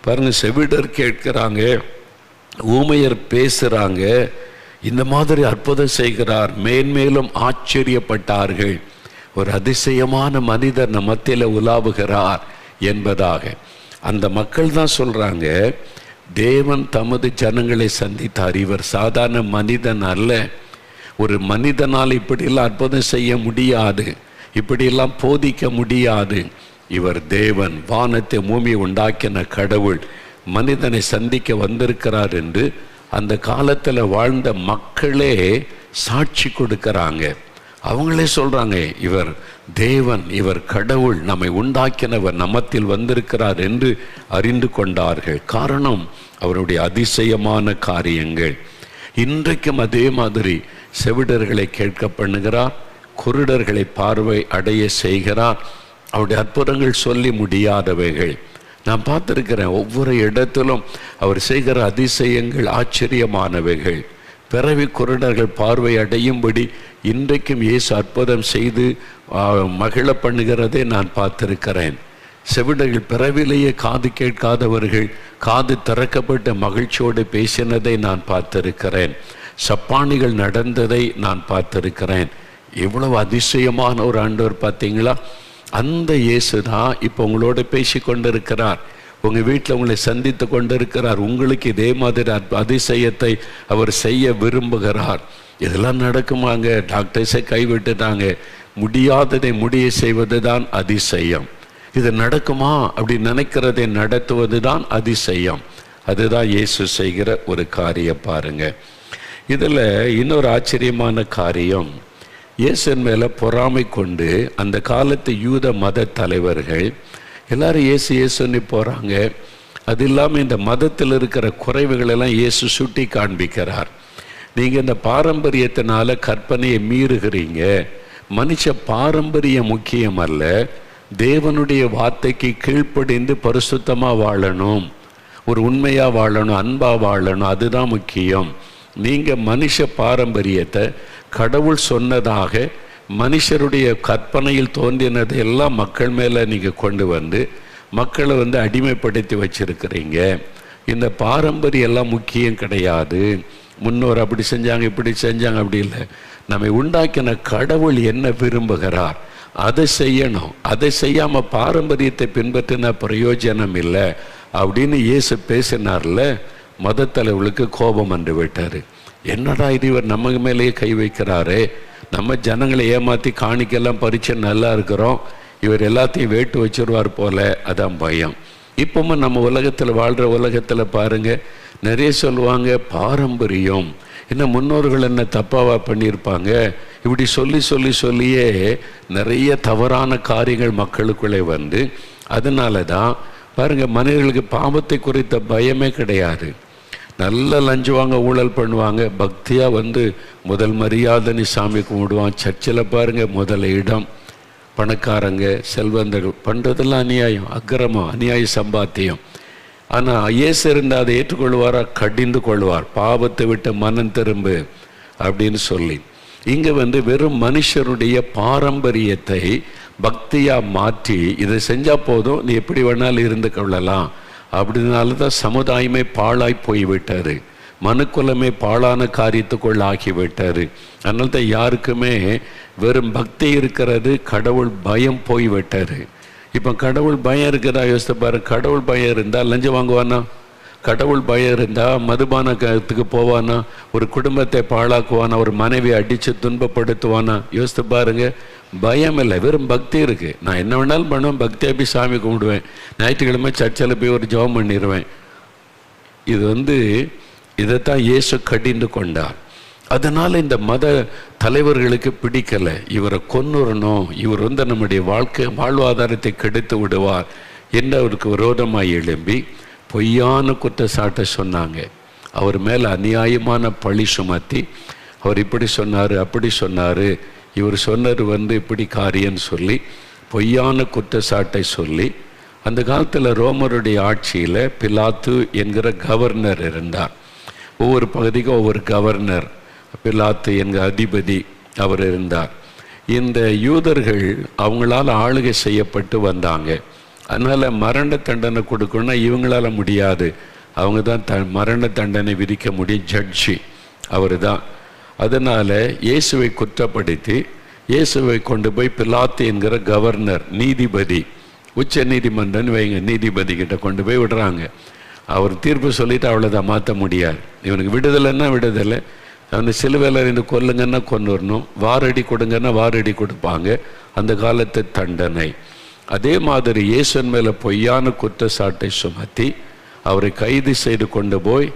பாருங்க. செவிடர் கேட்கிறாங்க, ஊமையர் பேசுறாங்க, இந்த மாதிரி அற்புதம் செய்கிறார். மேன்மேலும் ஆச்சரியப்பட்டார்கள். ஒரு அதிசயமான மனிதர் நம் மத்தியில் உலாவுகிறார் என்பதாக. அந்த மக்கள் தான் சொல்றாங்க, தேவன் தமது ஜனங்களை சந்தித்தார், இவர் சாதாரண மனிதன் அல்ல. ஒரு மனிதனால் இப்படியெல்லாம் அற்புதம் செய்ய முடியாது, இப்படியெல்லாம் போதிக்க முடியாது. இவர் தேவன், வானத்தை பூமியை உண்டாக்கின கடவுள் மனிதனை சந்திக்க வந்திருக்கிறார் என்று அந்த காலத்தில் வாழ்ந்த மக்களே சாட்சி கொடுக்கறாங்க. அவங்களே சொல்றாங்க, இவர் தேவன், இவர் கடவுள், நம்மை உண்டாக்கினவர் நம்மத்தில் வந்திருக்கிறார் என்று அறிந்து கொண்டார்கள். காரணம் அவருடைய அதிசயமான காரியங்கள். இன்றைக்கும் அதே மாதிரி செவிடர்களை கேட்க பண்ணுகிறார், குருடர்களை பார்வை அடைய செய்கிறார். அவருடைய அற்புதங்கள் சொல்லி முடியாதவைகள். நான் பார்த்திருக்கிறேன், ஒவ்வொரு இடத்திலும் அவர் செய்கிற அதிசயங்கள் ஆச்சரியமானவைகள். பிறவி குருடர்கள் பார்வை அடையும்படி இன்றைக்கும் இயேசு அற்புதம் செய்து மகிழ பண்ணுகிறதை நான் பார்த்திருக்கிறேன். செவிடர்கள், பிறவிலேயே காது கேட்காதவர்கள் காது திறக்கப்பட்ட மகிழ்ச்சியோடு பேசினதை நான் பார்த்திருக்கிறேன். சப்பானிகள் நடந்ததை நான் பார்த்திருக்கிறேன். எவ்வளவு அதிசயமான ஒரு ஆண்டவர் பார்த்தீங்களா? அந்த இயேசு தான் இப்போ உங்களோட பேசி கொண்டிருக்கிறார், உங்கள் வீட்டில் உங்களை சந்தித்து கொண்டிருக்கிறார். உங்களுக்கு இதே மாதிரி அதிசயத்தை அவர் செய்ய விரும்புகிறார். இதெல்லாம் நடக்குமாங்க? டாக்டர்ஸை கைவிட்டுட்டாங்க. முடியாததை முடிய செய்வது தான் அதிசயம். இது நடக்குமா அப்படி நினைக்கிறதை நடத்துவது தான் அதிசயம். அதுதான் இயேசு செய்கிற ஒரு காரியம். பாருங்க, இதில் இன்னொரு ஆச்சரியமான காரியம், இயேசுவின் மேலே பொறாமை கொண்டு அந்த காலத்து யூத மத தலைவர்கள் எல்லாரும் இயேசு இயேசுன்னு போகிறாங்க. அது இல்லாமல் இந்த மதத்தில் இருக்கிற குறைவுகளெல்லாம் இயேசு சுட்டி காண்பிக்கிறார். நீங்கள் இந்த பாரம்பரியத்தினால கற்பனையை மீறுகிறீங்க. மனுஷ பாரம்பரியம் முக்கியம் அல்ல, தேவனுடைய வார்த்தைக்கு கீழ்ப்படிந்து பரிசுத்தமாக வாழணும், ஒரு உண்மையாக வாழணும், அன்பாக வாழணும், அதுதான் முக்கியம். நீங்கள் மனுஷ பாரம்பரியத்தை கடவுள் சொன்னதாக மனுஷருடைய கற்பனையில் தோன்றினதை எல்லாம் மக்கள் மேலே நீங்கள் கொண்டு வந்து மக்களை அடிமைப்படுத்தி வச்சிருக்கிறீங்க. இந்த பாரம்பரியம் எல்லாம் முக்கியம் கிடையாது. முன்னோர் அப்படி செஞ்சாங்க, இப்படி செஞ்சாங்க, அப்படி இல்லை. நம்மை உண்டாக்கின கடவுள் என்ன விரும்புகிறார் அதை செய்யணும். அதை செய்யாமல் பாரம்பரியத்தை பின்பற்றின பிரயோஜனம் இல்லை அப்படின்னு இயேசு பேசினார்ல. மத தலைவர்களுக்கு கோபம் வந்து விட்டார். என்னடா இது, இவர் நம்ம மேலேயே கை வைக்கிறாரு, நம்ம ஜனங்களை ஏமாற்றி காணிக்கெல்லாம் பறிச்சு நல்லா இருக்கிறோம், இவர் எல்லாத்தையும் வேட்டு வச்சிருவார் போல. அதான் பயம். இப்பவும் நம்ம உலகத்தில் வாழ்கிற உலகத்தில் பாருங்கள், நிறைய சொல்லுவாங்க பாரம்பரியம், என்ன முன்னோர்கள் என்ன தப்பாவா பண்ணியிருப்பாங்க, இப்படி சொல்லி சொல்லி சொல்லியே நிறைய தவறான காரியங்கள் மக்களுக்குள்ளே வந்து, அதனால தான் பாருங்கள் மனிதர்களுக்கு பாவத்தை குறித்த பயமே கிடையாது. நல்ல லஞ்சுவாங்க, ஊழல் பண்ணுவாங்க, பக்தியாக முதல் மரியாதைன்னு சாமி கும்பிடுவான். சர்ச்சில் பாருங்கள் முதல் இடம். பணக்காரங்க செல்வந்தர்கள் பண்ணுறதெல்லாம் அநியாயம், அக்கிரமம், அநியாய சம்பாத்தியம். ஆனால் இயேசு இருந்தால் அதை ஏற்றுக்கொள்வாரா? கடிந்து கொள்வார். பாவத்தை விட்டு மனம் திரும்பு அப்படின்னு சொல்லி. இங்கே வெறும் மனுஷருடைய பாரம்பரியத்தை பக்தியாக மாற்றி இதை செஞ்சால் போதும், நீ எப்படி வேணாலும் இருந்து கொள்ளலாம் அப்படினால தான் சமுதாயமே பாழாய் போய்விட்டார், மனுக்குலமே பாழான காரியத்துக்குள் ஆகிவிட்டார். அதனால தான் யாருக்குமே வெறும் பக்தி இருக்கிறது, கடவுள் பயம் போய்விட்டார். இப்போ கடவுள் பயம் இருக்குதா யோசித்து பாரு. கடவுள் பயம் இருந்தால் லஞ்சம் வாங்குவானா? கடவுள் பயம் இருந்தால் மதுபானத்துக்கு போவானா? ஒரு குடும்பத்தை பாழாக்குவானா? ஒரு மனைவியை அடித்து துன்பப்படுத்துவானா? யோசித்து பாருங்க. பயம் இல்லை, வெறும் பக்தி இருக்குது. நான் என்ன வேணாலும் பண்ணுவேன், பக்தியாக போய் சாமி கும்பிடுவேன், ஞாயிற்றுக்கிழமை சர்ச்சில் போய் ஒரு ஜெபம் பண்ணிடுவேன். இது இதைத்தான் இயேசு கடிந்து கொண்டார். அதனால் இந்த மத தலைவர்களுக்கு பிடிக்கலை. இவரை கொன்னுறணும், இவர் நம்முடைய வாழ்வாதாரத்தை கெடுத்து விடுவார் என்று அவருக்கு விரோதமாக எழும்பி பொய்யான குற்றச்சாட்டை சொன்னாங்க. அவர் மேலே அநியாயமான பழி சுமத்தி, அவர் இப்படி சொன்னார், அப்படி சொன்னார், இவர் சொன்னது இப்படி காரியன்னு சொல்லி பொய்யான குற்றச்சாட்டை சொல்லி, அந்த காலத்தில் ரோமருடைய ஆட்சியில் பிலாத்து என்கிற கவர்னர் இருந்தார். ஒவ்வொரு பகுதிக்கும் ஒவ்வொரு கவர்னர், பிலாத்து என்கிற அதிபதி அவர் இருந்தார். இந்த யூதர்கள் அவங்களால் ஆளுகை செய்யப்பட்டு வந்தாங்க. அதனால் மரண தண்டனை கொடுக்கணும்னா இவங்களால முடியாது, அவங்க தான் மரண தண்டனை விதிக்க முடியும், ஜட்ஜி அவர் தான். அதனால் இயேசுவை குற்றப்படுத்தி இயேசுவை கொண்டு போய் பிலாத்து என்கிற கவர்னர், நீதிபதி, உச்ச நீதிமன்றம் வைங்க, நீதிபதி கிட்ட கொண்டு போய் விடுறாங்க. அவர் தீர்ப்பு சொல்லிட்டு அவ்வளோதான், மாற்ற முடியாது. இவனுக்கு விடுதலைன்னா விடுதலை, அவனை சிலுவையில் அறிந்து கொல்லுங்கன்னா கொன்னுடணும், வாரடி கொடுங்கன்னா வாரடி கொடுப்பாங்க, அந்த காலத்து தண்டனை. அதே மாதிரி இயேசுவின் மேலே பொய்யான குற்றச்சாட்டை சுமத்தி அவரை கைது செய்து கொண்டு போய்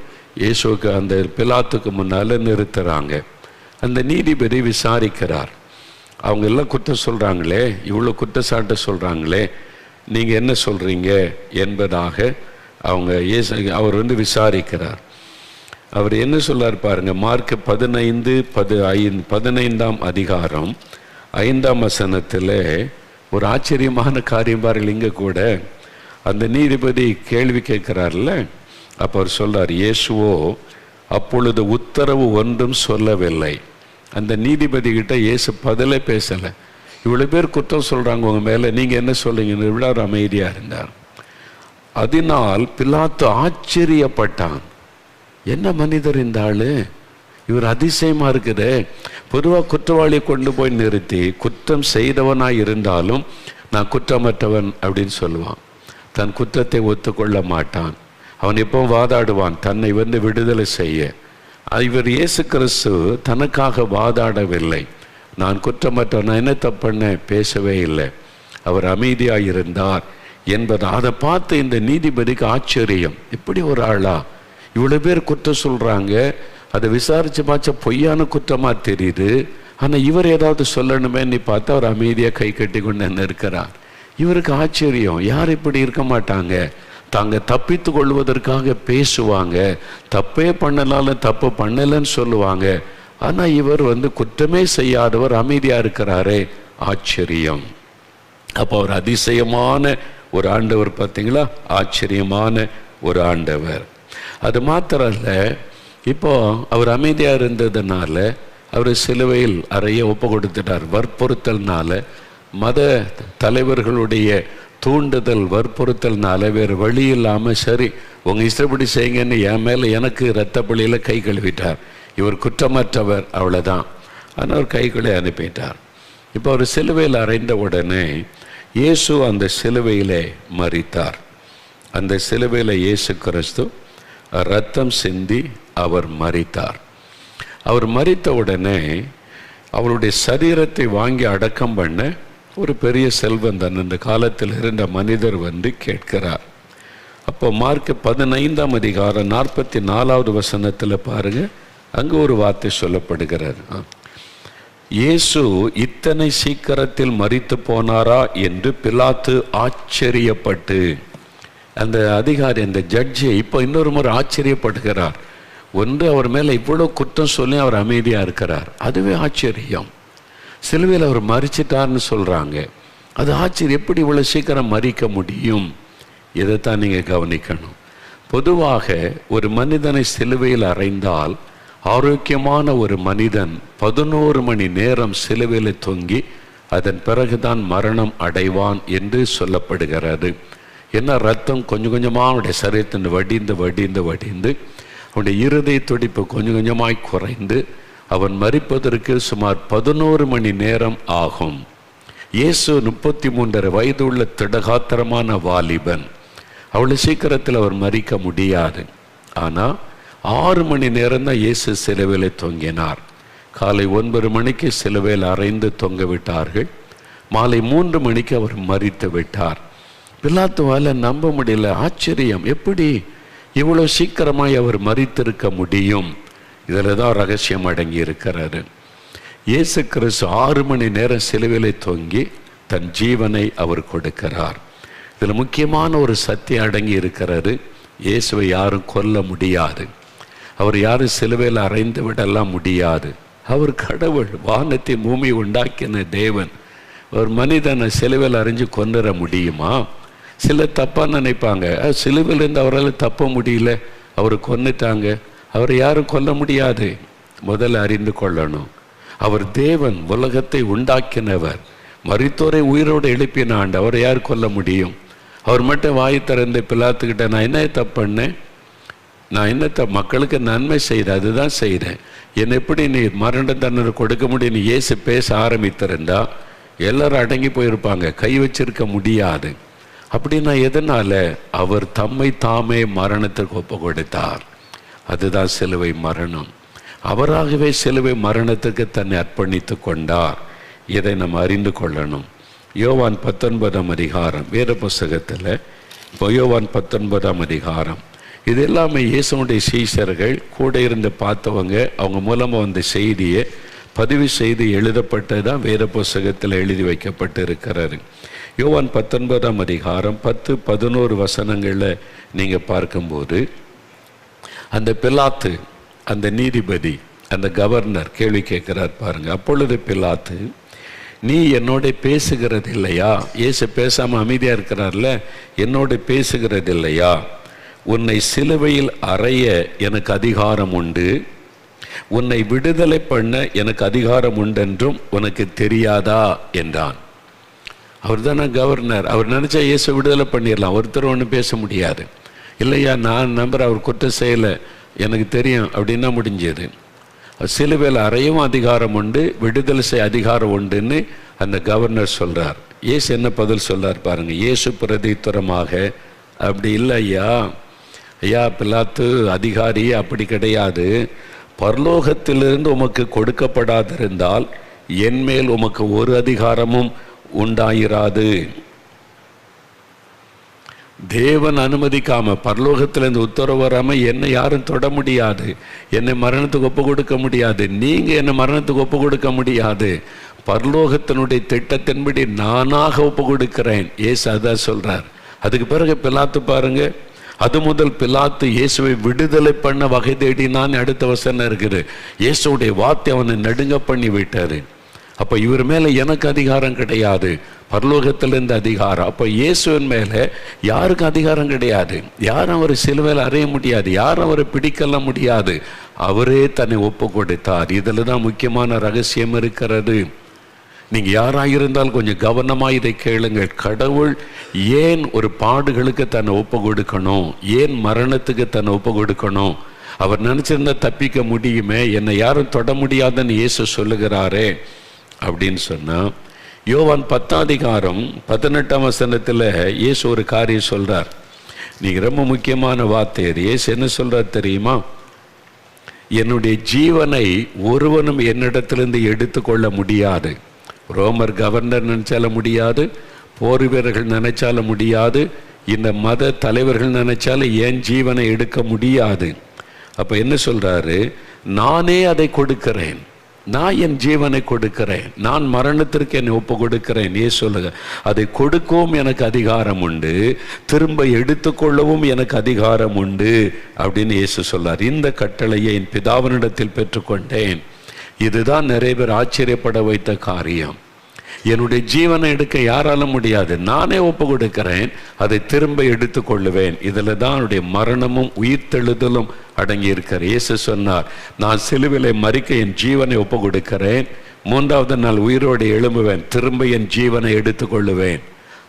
இயேசுக்கு அந்த பிலாத்துக்கு முன்னால் நிறுத்துகிறாங்க. அந்த நீதிபதி விசாரிக்கிறார். அவங்க எல்லாம் குற்றம் சொல்கிறாங்களே, இவ்வளோ குற்றச்சாட்டை சொல்கிறாங்களே, நீங்கள் என்ன சொல்கிறீங்க என்பதாக அவர் விசாரிக்கிறார். அவர் என்ன சொல்லார் பாருங்க, மார்க் 15 அதிகாரம் 5ஆம் வசனத்தில் ஒரு ஆச்சரியமான காரியம் பாருங்கள். இங்கே கூட அந்த நீதிபதி கேள்வி கேட்கிறார்ல, அப்போ அவர் சொல்றார், இயேசுவோ அப்பொழுது உத்தரவு ஒன்றும் சொல்லவில்லை. அந்த நீதிபதி கிட்ட இயேசு பதிலே பேசலை. இவ்வளோ பேர் குற்றம் சொல்கிறாங்க உங்கள் மேலே, நீங்கள் என்ன சொல்றீங்கன்னு இவ்வளோ அமைதியாக இருந்தார். அதனால் பிலாத்து ஆச்சரியப்பட்டான். என்ன மனிதர் இந்த ஆளு, இவர் அதிசயமாக இருக்குது. பொதுவாக குற்றவாளியை கொண்டு போய் நிறுத்தி குற்றம் செய்தவனாக இருந்தாலும் நான் குற்றமற்றவன் அப்படின்னு சொல்லுவான். தன் குற்றத்தை ஒத்துக்கொள்ள மாட்டான். அவன் எப்பவும் வாதாடுவான் தன்னை விடுதலை செய்ய. இவர் இயேசு கிறிஸ்து தனக்காக வாதாடவில்லை. நான் குற்றமற்றவன், நான் என்ன தப்புன்னு பேசவே இல்லை. அவர் அமைதியாக இருந்தார் என்பது அதை பார்த்து இந்த நீதிபதிக்கு ஆச்சரியம். இப்படி ஒரு ஆளா, இவ்வளோ பேர் குற்றம் சொல்கிறாங்க, அதை விசாரித்து பார்த்தா பொய்யான குற்றமாக தெரியுது, ஆனால் இவர் ஏதாவது சொல்லணுமே நீ பார்த்தா அவர் அமைதியாக கை கட்டி கொண்டு என்ன இருக்கிறார். இவருக்கு ஆச்சரியம். யார் இப்படி இருக்க மாட்டாங்க, தாங்க தப்பித்து கொள்வதற்காக பேசுவாங்க, தப்பே பண்ணலாலும் தப்பு பண்ணலைன்னு சொல்லுவாங்க. ஆனால் இவர் குற்றமே செய்யாதவர் அமைதியாக இருக்கிறாரே, ஆச்சரியம். அப்போ அவர் அதிசயமான ஒரு ஆண்டவர் பார்த்தீங்களா, ஆச்சரியமான ஒரு ஆண்டவர். அது மாத்திரம் இல்லை, இப்போ அவர் அமைதியாக இருந்ததுனால அவர் சிலுவையில் அறைய ஒப்பு கொடுத்துட்டார். வற்புறுத்தல்னால, மத தலைவர்களுடைய தூண்டுதல், வற்புறுத்தல்னால வேறு வழி இல்லாமல் சரி உங்கள் இஷ்டப்படி செய்யுங்கன்னு என் மேலே எனக்கு இரத்த பலியில் கை கழுவிட்டார். இவர் குற்றமற்றவர், அவ்வளோதான். ஆனால் அவர் கைகளை அனுப்பிட்டார். இப்போ அவர் சிலுவையில் அறைந்த உடனே இயேசு அந்த சிலுவையிலே மரித்தார். அந்த சிலுவையில் இயேசு கிறிஸ்து ரத்தம் சிந்தி அவர் மரித்தார். அவர் மரித்த உடனே அவருடைய சரீரத்தை வாங்கி அடக்கம் பண்ண ஒரு பெரிய செல்வந்தன் இந்த காலத்தில் இருந்த மனிதர் கேட்கிறார். அப்போ மார்க் 15 அதிகாரம் 44வது வசனத்தில் பாருங்க, அங்கே ஒரு வார்த்தை சொல்லப்படுகிறார். இயேசு இத்தனை சீக்கிரத்தில் மரித்து போனாரா என்று பிலாத்து ஆச்சரியப்பட்டு, அந்த அதிகாரி அந்த ஜட்ஜி இப்போ இன்னொரு முறை ஆச்சரியப்படுகிறார். ஒன்று, அவர் மேலே இவ்வளோ குற்றம் சொல்லி அவர் அமைதியாக இருக்கிறார், அதுவே ஆச்சரியம். சிலுவையில் அவர் மரிச்சிட்டார்னு சொல்கிறாங்க, அது ஆச்சரியம். எப்படி இவ்வளோ சீக்கிரம் மரிக்க முடியும்? இதைத்தான் நீங்கள் கவனிக்கணும். பொதுவாக ஒரு மனிதனை சிலுவையில் அறைந்தால், ஆரோக்கியமான ஒரு மனிதன் 11 மணி நேரம் சிலுவையில் தொங்கி அதன் பிறகுதான் மரணம் அடைவான் என்று சொல்லப்படுகிறது. ஏன்னா ரத்தம் கொஞ்சம் கொஞ்சமாக அவனுடைய சரீரத்தின் வடிந்து அவனுடைய இருதய துடிப்பு கொஞ்சம் கொஞ்சமாய் குறைந்து அவன் மரிப்பதற்கு சுமார் 11 மணி நேரம் ஆகும். இயேசு 33 வயது உள்ள திடகாத்திரமான வாலிபன். அவ்வளோ சீக்கிரத்தில் அவர் மரிக்க முடியாது. ஆனால் 6 மணி நேரம் தான் இயேசு சிலுவையில் தொங்கினார். காலை 9 மணிக்கு சிலுவையில் அறைந்து தொங்க விட்டார்கள். மாலை 3 மணிக்கு அவர் மரித்து விட்டார். பிலாத்துவால நம்ப முடியல, ஆச்சரியம். எப்படி இவ்வளோ சீக்கிரமாய் அவர் மரித்திருக்க முடியும்? இதில் தான் ரகசியம் அடங்கி இருக்கிறாரு. இயேசு கிறிஸ்து 6 மணி நேரம் சிலுவையில் தொங்கி தன் ஜீவனை அவர் கொடுக்கிறார். இதில் முக்கியமான ஒரு சத்தியம் அடங்கி இருக்கிறாரு. இயேசுவை யாரும் கொல்ல முடியாது, அவர் யாரும் சிலுவையில் அறைந்து விடலாம் முடியாது. அவர் கடவுள், வானத்தை பூமி உண்டாக்கின தேவன். ஒரு மனிதனை சிலுவையில் அறைஞ்சு கொண்டுற முடியுமா? சில தப்பாக நினைப்பாங்க, சிலுவையிலேருந்து அவரால் தப்ப முடியல, அவரை கொன்னுட்டாங்க. அவரை யாரும் கொல்ல முடியாது. முதல்ல அறிந்து கொள்ளணும், அவர் தேவன், உலகத்தை உண்டாக்கினவர், மரித்தோரை உயிரோடு எழுப்பின ஆண்டு. அவரை யார் கொல்ல முடியும்? அவர் மட்டும் வாய் திறந்த பிலாத்துக்கிட்ட, நான் என்ன தப்புன்னேன், நான் என்ன மக்களுக்கு நன்மை செய்தேன், அதுதான் செய்கிறேன், என்னை எப்படி நீ மரண தண்டனை கொடுக்க முடியும்? இயேசு பேச ஆரம்பித்திருந்தா எல்லாரும் அடங்கி போயிருப்பாங்க, கை வச்சிருக்க முடியாது. அப்படின்னா எதனால? அவர் தம்மை தாமே மரணத்திற்கு ஒப்பு கொடுத்தார். அதுதான் சிலுவை மரணம். அவராகவே சிலுவை மரணத்துக்கு தன்னை அர்ப்பணித்து கொண்டார். இதை நம்ம அறிந்து கொள்ளணும். யோவான் 19ஆம் அதிகாரம் வேத புஸ்தகத்தில், இப்போ யோவான் 19ஆம் அதிகாரம், இது எல்லாமே இயேசுவுடைய சீஷர்கள் கூட இருந்து பார்த்தவங்க, அவங்க மூலமாக வந்த செய்தியை பதிவு செய்து எழுதப்பட்டதான் வேத புஸ்தகத்தில் எழுதி வைக்கப்பட்டு இருக்கிறாரு. யோவான் 19ஆம் அதிகாரம் 10-11 வசனங்களில் நீங்கள் பார்க்கும்போது, அந்த பிலாத்து, அந்த நீதிபதி, அந்த கவர்னர் கேள்வி கேட்கிறார் பாருங்க. அப்பொழுது பிலாத்து, நீ என்னோட பேசுகிறது இல்லையா? இயேசு பேசாமல் அமைதியாக இருக்கிறார்ல, என்னோட பேசுகிறது இல்லையா? உன்னை சிலுவையில் அறைய எனக்கு அதிகாரம் உண்டு, உன்னை விடுதலை பண்ண எனக்கு அதிகாரம் உண்டென்றும் உனக்கு தெரியாதா என்றான். அவர் தானே கவர்னர். அவர் நினச்சா இயேசு விடுதலை பண்ணிடலாம், ஒருத்தர் ஒன்றும் பேச முடியாது. இல்லையா, நான் நம்புகிறேன், அவர் குற்றம் செய்யலை, எனக்கு தெரியும் அப்படின்னா முடிஞ்சது. சிலுவையில் அறையும் அதிகாரம் உண்டு, விடுதலை செய்ய அதிகாரம் உண்டுன்னு அந்த கவர்னர் சொல்கிறார். இயேசு என்ன பதில் சொல்கிறார் பாருங்க. இயேசு பிரதித்துரமாக, அப்படி இல்லை ஐயா, ஐயா பிலாத்து அதிகாரி, அப்படி கிடையாது. பரலோகத்திலிருந்து உமக்கு கொடுக்கப்படாதிருந்தால் என்மேல் உமக்கு ஒரு அதிகாரமும் உண்டாயிராது. தேவன் அனுமதிக்காம, பரலோகத்திலிருந்து உத்தரவு வராமல் என்னை யாரும் தொட முடியாது, என்னை மரணத்துக்கு ஒப்பு கொடுக்க முடியாது, நீங்கள் என்னை மரணத்துக்கு ஒப்பு கொடுக்க முடியாது. பரலோகத்தினுடைய திட்டத்தின்படி நானாக ஒப்பு கொடுக்கிறேன். இயேசு அதான் சொல்றார். அதுக்கு பிறகு பிலாத்து பாருங்க, அது முதல் பிலாத்து இயேசுவை விடுதலை பண்ண வகை தேடினான்னு அடுத்த வசனம் இருக்குது. இயேசுடைய வார்த்தை அவனை நடுங்க பண்ணி விட்டாரு. அப்போ இவர் மேலே எனக்கு அதிகாரம் கிடையாது, பரலோகத்திலிருந்து அதிகாரம். அப்போ இயேசுவின் மேலே யாருக்கும் அதிகாரம் கிடையாது. யாரும் அவரை சிலுவையில் அறைய முடியாது, யாரும் அவரை பிடிக்கலாம் முடியாது. அவரே தன்னை ஒப்பு கொடுத்தார். இதில் தான் முக்கியமான ரகசியம் இருக்கிறது. நீங்கள் யாராக இருந்தாலும் கொஞ்சம் கவனமாக இதை கேளுங்கள். கடவுள் ஏன் ஒரு பாடுகளுக்கு தன்னை ஒப்பு கொடுக்கணும், ஏன் மரணத்துக்கு தன்னை ஒப்பு கொடுக்கணும்? அவர் நினச்சிருந்தா தப்பிக்க முடியுமே, என்னை யாரும் தொட முடியாதுன்னு இயேசு சொல்லுகிறாரே அப்படின்னு சொன்னால், யோவான் 10ஆம் அதிகாரம் 18ஆம் வசனத்தில் இயேசு ஒரு காரியம் சொல்கிறார். நீங்கள் ரொம்ப முக்கியமான வார்த்தை அது. இயேசு என்ன சொல்கிறார் தெரியுமா? என்னுடைய ஜீவனை ஒருவனும் என்னிடத்திலிருந்து எடுத்துக்கொள்ள முடியாது. ரோமர் கவர்னர் நினைச்சால முடியாது, போர் வீரர்கள் நினைச்சால முடியாது, இந்த மத தலைவர்கள் நினைச்சாலும் என் ஜீவனை எடுக்க முடியாது. அப்போ என்ன சொல்கிறாரு? நானே அதை கொடுக்கிறேன், நான் என் ஜீவனை கொடுக்கிறேன், நான் மரணத்திற்கு என்னை ஒப்பு கொடுக்கிறேன். ஏ சொல்லுங்க, அதை கொடுக்கவும் எனக்கு அதிகாரம் உண்டு, திரும்ப எடுத்துக்கொள்ளவும் எனக்கு அதிகாரம் உண்டு அப்படின்னு இயேசு சொல்றார். இந்த கட்டளையை என் பிதாவினிடத்தில் பெற்றுக்கொண்டேன். இதுதான் நிறைய பேர் ஆச்சரியப்பட வைத்த காரியம். என்னுடைய ஜீவனை எடுக்க யாராலும் முடியாது, நானே ஒப்பு கொடுக்கிறேன், அதை திரும்ப எடுத்துக்கொள்ளுவேன். இதில் தான் அவருடைய மரணமும் உயிர்த்தெழுதலும் அடங்கி இருக்கிற. இயேசு சொன்னார், நான் சிலுவிலை மறிக்க என் ஜீவனை ஒப்பு கொடுக்கிறேன், 3ஆவது நாள் உயிரோடு எழும்புவேன், திரும்ப என் ஜீவனை எடுத்துக்கொள்ளுவேன்.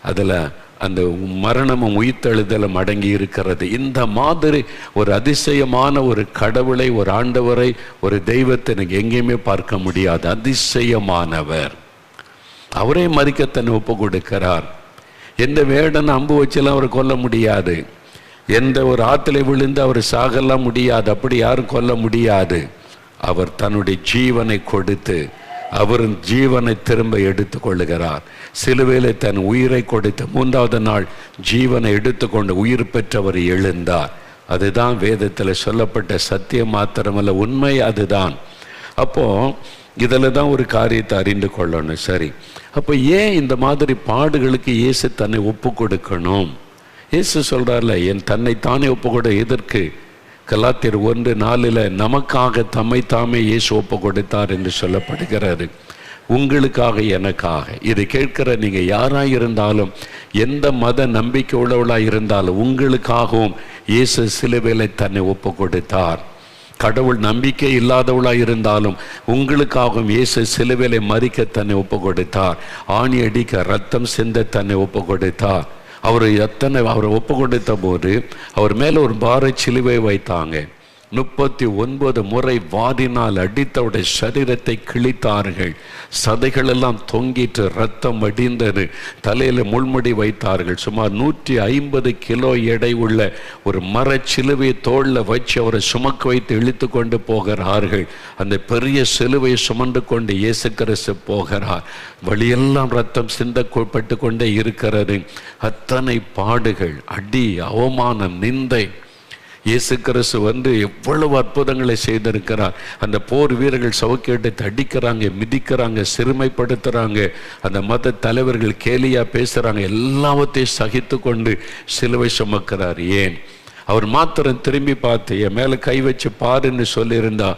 அதில் அந்த மரணமும் உயிர்த்தெழுதலும் அடங்கி இருக்கிறது. இந்த மாதிரி ஒரு அதிசயமான ஒரு கடவுளை, ஒரு ஆண்டவரை, ஒரு தெய்வத்தை எனக்கு எங்கேயுமே பார்க்க முடியாது. அதிசயமானவர். அவரே மறிக்க தன்னை ஒப்பு கொடுக்கிறார். எந்த வேடன் அம்பு வச்செல்லாம் அவரை கொல்ல முடியாது, எந்த ஒரு ஆற்றிலை விழுந்து அவர் சாகலாம் முடியாது, அப்படி யாரும் கொல்ல முடியாது. அவர் தன்னுடைய ஜீவனை கொடுத்து அவர் ஜீவனை திரும்ப எடுத்து கொள்ளுகிறார். சிலுவையிலே தன் உயிரை கொடுத்து 3ஆவது நாள் ஜீவனை எடுத்துக்கொண்டு உயிர் பெற்றவர் எழுந்தார். அதுதான் வேதத்தில் சொல்லப்பட்ட சத்தியம் மாத்திரமல்ல, உண்மை அதுதான். அப்போ இதில் தான் ஒரு காரியத்தை அறிந்து கொள்ளணும். சரி, அப்போ ஏன் இந்த மாதிரி பாடுகளுக்கு இயேசு தன்னை ஒப்பு கொடுக்கணும்? இயேசு சொல்கிறார்ல, என் தன்னை தானே ஒப்பு கொடு. எதற்கு? கலாத்தியர் 1:4 நமக்காக தம்மை தாமே இயேசு ஒப்பு கொடுத்தார் என்று சொல்லப்படுகிறது. உங்களுக்காக, எனக்காக. இதை கேட்கிற நீங்கள் யாராக இருந்தாலும், எந்த மத நம்பிக்கை உள்ளவளாக இருந்தாலும், உங்களுக்காகவும் இயேசு சிலுவையிலே தன்னை ஒப்பு கொடுத்தார். கடவுள் நம்பிக்கை இல்லாதவளாக இருந்தாலும் உங்களுக்காகவும் இயேசு சிலுவையிலே மரிக்க தன்னை ஒப்பு கொடுத்தார். ஆணி அடிக்க ரத்தம் சிந்த தன்னை ஒப்பு கொடுத்தார். அவரை ஒப்பு கொடுத்த போது அவர் மேலே ஒரு பார சிலுவை வைத்தாங்க. 39 முறை வாரினால் அடித்தவுடைய சரீரத்தை கிழித்தார்கள். சதைகள் எல்லாம் தொங்கிட்டு ரத்தம் வடிந்தது. தலையில முள்முடி வைத்தார்கள். சுமார் 150 கிலோ எடை உள்ள ஒரு மரச்சிலுவை தோல்ல வச்சு அவரை சுமக்க வைத்து இழுத்து கொண்டு போகிறார்கள். அந்த பெரிய சிலுவையை சுமந்து கொண்டு இயேசு கிறிஸ்து போகிறார். வழியெல்லாம் ரத்தம் சிந்தப்பட்டு கொண்டே இருக்கிறது. அத்தனை பாடுகள், அடி, அவமானம், நிந்தை. இயேசு கிறிஸ்து எவ்வளவு அற்புதங்களை செய்திருக்கிறார். அந்த போர் வீரர்கள் சவுக்கேட்டை அடிக்கிறாங்க, மிதிக்கிறாங்க, சிறுமைப்படுத்துறாங்க. அந்த மத தலைவர்கள் கேலியா பேசுறாங்க. எல்லாவற்றையும் சகித்து கொண்டு சிலுவை சுமக்கிறார். ஏன்? அவர் மாத்திரம் திரும்பி பார்த்து என் மேல கை வச்சு பாருன்னு சொல்லியிருந்தா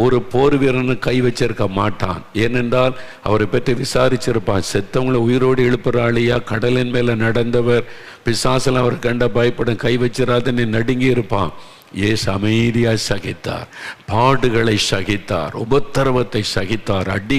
ஒரு போர் வீரனும் கை வச்சிருக்க மாட்டான். ஏனென்றால் அவரை பற்றி விசாரிச்சிருப்பான். செத்தவங்களை உயிரோடு எழுப்புறாளியா, கடலின் மேல நடந்தவர், பிசாசெல்லாம் அவர் கண்ட பயப்படும், கை வச்சிடாதுன்னு நடுங்கி இருப்பான். இயேசு அமைதியாய் சகித்தார், பாடுகளை சகித்தார், உபத்திரவத்தை சகித்தார், அடி